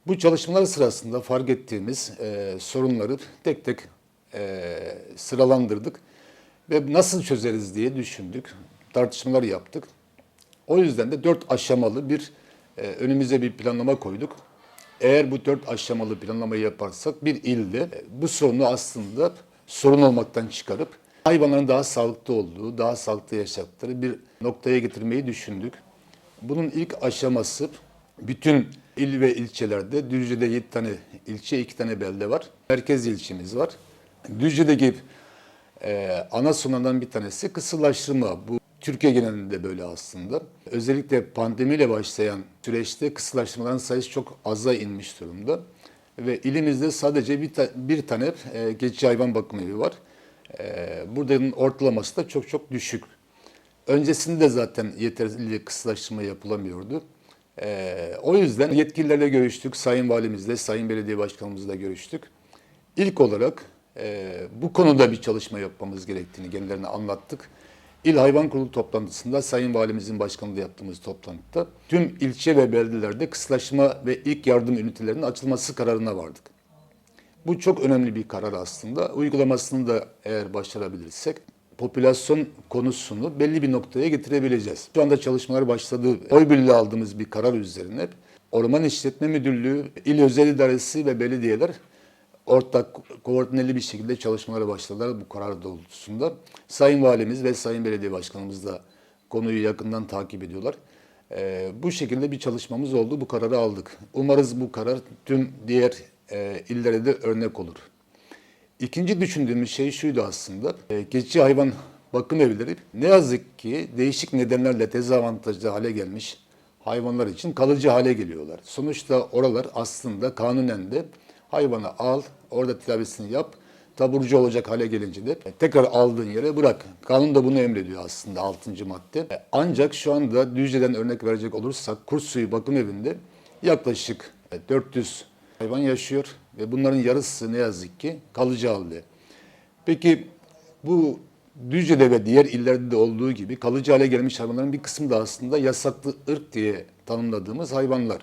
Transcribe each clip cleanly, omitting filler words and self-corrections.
Bu çalışmalar sırasında fark ettiğimiz sorunları tek tek sıralandırdık ve nasıl çözeriz diye düşündük, tartışmalar yaptık. O yüzden de 4 aşamalı önümüze bir planlama koyduk. Eğer bu 4 aşamalı planlamayı yaparsak bir ilde bu sorunu aslında sorun olmaktan çıkarıp hayvanların daha sağlıklı olduğu, daha sağlıklı yaşadıkları bir noktaya getirmeyi düşündük. Bunun ilk aşaması bütün il ve ilçelerde, Düzce'de 7 tane ilçe, 2 tane belde var. Merkez ilçemiz var. Düzce'deki ana sorunlardan bir tanesi kısırlaştırma. Bu Türkiye genelinde böyle aslında. Özellikle pandemiyle başlayan süreçte kısırlaştırmaların sayısı çok aza inmiş durumda. Ve ilimizde sadece bir tane geçici hayvan bakım evi var. Buranın ortalaması da çok çok düşük. Öncesinde zaten yeterli kısıtlaştırma yapılamıyordu. O yüzden yetkililerle görüştük, Sayın Valimizle, Sayın Belediye Başkanımızla görüştük. İlk olarak bu konuda bir çalışma yapmamız gerektiğini kendilerine anlattık. İl Hayvan Kurulu toplantısında, Sayın Valimizin başkanlığında yaptığımız toplantıda tüm ilçe ve beldelerde kısıtlaştırma ve ilk yardım ünitelerinin açılması kararına vardık. Bu çok önemli bir karar aslında. Uygulamasını da eğer başarabilirsek popülasyon konusunu belli bir noktaya getirebileceğiz. Şu anda çalışmalar başladı. Oy birliği aldığımız bir karar üzerine Orman İşletme Müdürlüğü, İl Özel İdaresi ve belediyeler ortak, koordineli bir şekilde çalışmalara başladılar bu karar doğrultusunda. Sayın Valimiz ve Sayın Belediye Başkanımız da konuyu yakından takip ediyorlar. Bu şekilde bir çalışmamız oldu, bu kararı aldık. Umarız bu karar tüm diğer illere de örnek olur. İkinci düşündüğümüz şey şuydu aslında. Geçici hayvan bakım evleri ne yazık ki değişik nedenlerle dezavantajlı hale gelmiş hayvanlar için kalıcı hale geliyorlar. Sonuçta oralar aslında kanunen de hayvanı al, orada tedavisini yap, taburcu olacak hale gelince de tekrar aldığın yere bırak. Kanun da bunu emrediyor aslında 6. madde. Ancak şu anda Düzce'den örnek verecek olursak Kurtsuyu Bakım Evi'nde yaklaşık 400 hayvan yaşıyor ve bunların yarısı ne yazık ki kalıcı halde. Peki bu Düzce'de ve diğer illerde de olduğu gibi kalıcı hale gelmiş hayvanların bir kısmı da aslında yasaklı ırk diye tanımladığımız hayvanlar.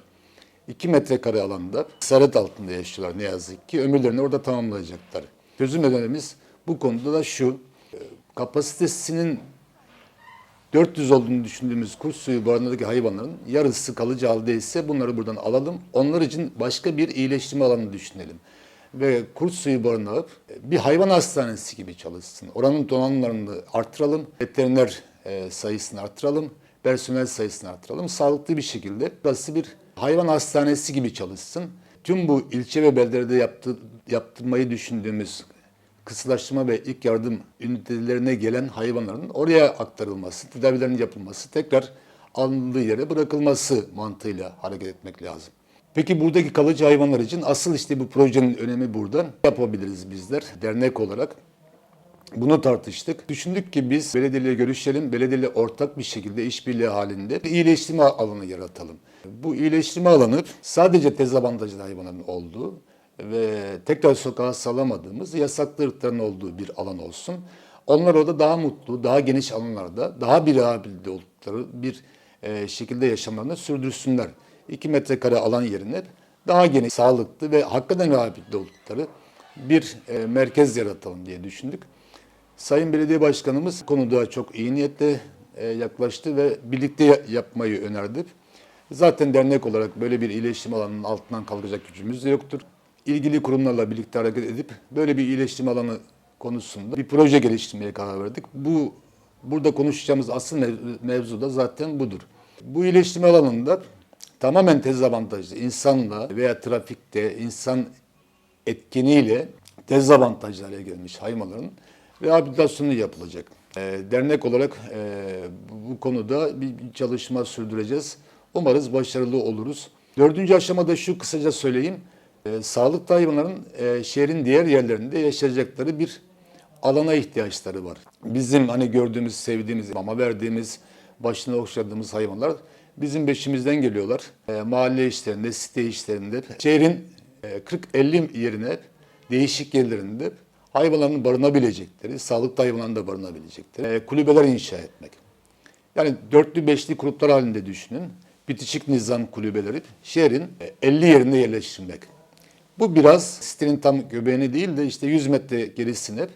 2 metrekare alanda saret altında yaşıyorlar ne yazık ki. Ömürlerini orada tamamlayacaklar. Çözüm önerimiz bu konuda da şu. Kapasitesinin 400 olduğunu düşündüğümüz Kurtsuyu barınağındaki hayvanların yarısı kalıcı haldeyse bunları buradan alalım. Onlar için başka bir iyileştirme alanı düşünelim. Ve Kurtsuyu barınağı bir hayvan hastanesi gibi çalışsın. Oranın donanımlarını artıralım, veteriner sayısını artıralım, personel sayısını artıralım. Sağlıklı bir şekilde burası bir hayvan hastanesi gibi çalışsın. Tüm bu ilçe ve beldelerde yaptırmayı düşündüğümüz kısıtlaştırma ve ilk yardım ünitelerine gelen hayvanların oraya aktarılması, tedavilerin yapılması, tekrar alındığı yere bırakılması mantığıyla hareket etmek lazım. Peki buradaki kalıcı hayvanlar için asıl işte bu projenin önemi burada. Yapabiliriz bizler dernek olarak. Bunu tartıştık. Düşündük ki biz belediyeyle görüşelim, belediyeyle ortak bir şekilde işbirliği halinde bir iyileştirme alanı yaratalım. Bu iyileştirme alanı sadece dezavantajlı hayvanların olduğu ve tekrar sokağa salamadığımız yasaklı ırkların olduğu bir alan olsun. Onlar orada daha mutlu, daha geniş alanlarda, daha bir rehabilite oldukları bir şekilde yaşamlarını sürdürsünler. 2 metrekare alan yerine daha geniş, sağlıklı ve hakikaten rehabilite oldukları bir merkez yaratalım diye düşündük. Sayın Belediye Başkanımız konuda çok iyi niyetle yaklaştı ve birlikte yapmayı önerdi. Zaten dernek olarak böyle bir iyileştirme alanının altından kalkacak gücümüz de yoktur. İlgili kurumlarla birlikte hareket edip böyle bir iyileştirme alanı konusunda bir proje geliştirmeye karar verdik. Burada konuşacağımız asıl mevzu da zaten budur. Bu iyileştirme alanında tamamen dezavantajlı insanla veya trafikte insan etkeniyle dezavantajlı hale gelmiş hayvanların rehabilitasyonu yapılacak. Dernek olarak bu konuda bir çalışma sürdüreceğiz. Umarız başarılı oluruz. 4. aşamada şu kısaca söyleyeyim. Sağlıklı hayvanların şehrin diğer yerlerinde yaşayacakları bir alana ihtiyaçları var. Bizim hani gördüğümüz, sevdiğimiz, mama verdiğimiz, başını okşadığımız hayvanlar bizim peşimizden geliyorlar. Mahalle işlerinde, site işlerinde, şehrin 40-50 yerine değişik yerlerinde hayvanların barınabilecekleri, sağlıklı hayvanların da barınabilecekleri kulübeler inşa etmek. Yani dörtlü beşli gruplar halinde düşünün. bitişik nizam kulübeleri şehrin 50 yerine yerleştirmek. Bu biraz sitenin tam göbeğini değil de işte 100 metre gerisine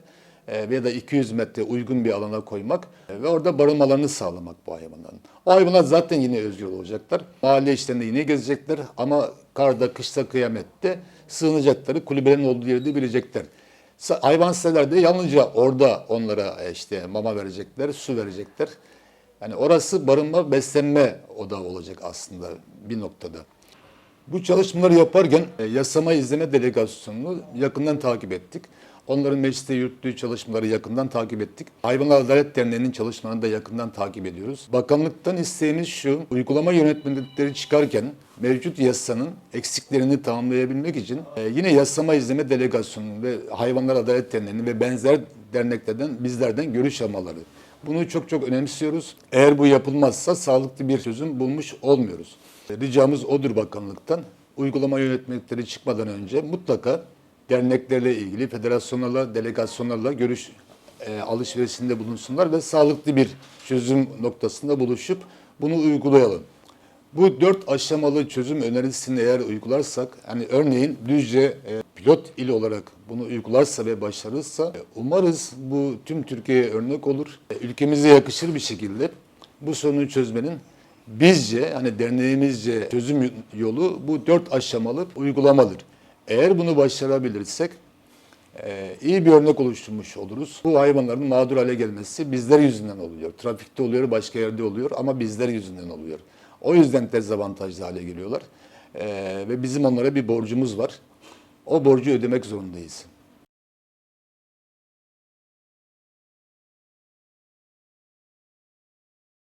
veya da 200 metre uygun bir alana koymak ve orada barınmalarını sağlamak bu hayvanların. O hayvanlar zaten yine özgür olacaklar. Mahalle içlerinde yine gezecekler ama karda, kışta, kıyamette sığınacakları kulübelerin olduğu yerde bilecekler. Hayvan siteler de yalnızca orada onlara işte mama verecekler, su verecekler. Yani orası barınma, beslenme odağı olacak aslında bir noktada. Bu çalışmaları yaparken yasama izleme delegasyonunu yakından takip ettik. Onların mecliste yürüttüğü çalışmaları yakından takip ettik. Hayvanlar Adalet Derneği'nin çalışmalarını da yakından takip ediyoruz. Bakanlıktan isteğimiz şu, uygulama yönetmelikleri çıkarken mevcut yasanın eksiklerini tamamlayabilmek için yine yasama izleme delegasyonu ve Hayvanlar Adalet Derneği'nin ve benzer derneklerden bizlerden görüş almaları. Bunu çok önemsiyoruz. Eğer bu yapılmazsa sağlıklı bir çözüm bulmuş olmuyoruz. Ricamız odur bakanlıktan. Uygulama yönetmelikleri çıkmadan önce mutlaka derneklerle ilgili federasyonlarla, delegasyonlarla görüş alışverişinde bulunsunlar ve sağlıklı bir çözüm noktasında buluşup bunu uygulayalım. Bu 4 aşamalı çözüm önerisini eğer uygularsak, hani örneğin Düzce pilot il olarak bunu uygularsa ve başarırsa umarız bu tüm Türkiye'ye örnek olur. Ülkemize yakışır bir şekilde bu sorunu çözmenin bizce, hani derneğimizce çözüm yolu bu 4 aşamalı uygulamadır. Eğer bunu başarabilirsek iyi bir örnek oluşturmuş oluruz. Bu hayvanların mağdur hale gelmesi bizler yüzünden oluyor. Trafikte oluyor, başka yerde oluyor ama bizler yüzünden oluyor. O yüzden dezavantajlı hale geliyorlar. Ve bizim onlara bir borcumuz var. O borcu ödemek zorundayız.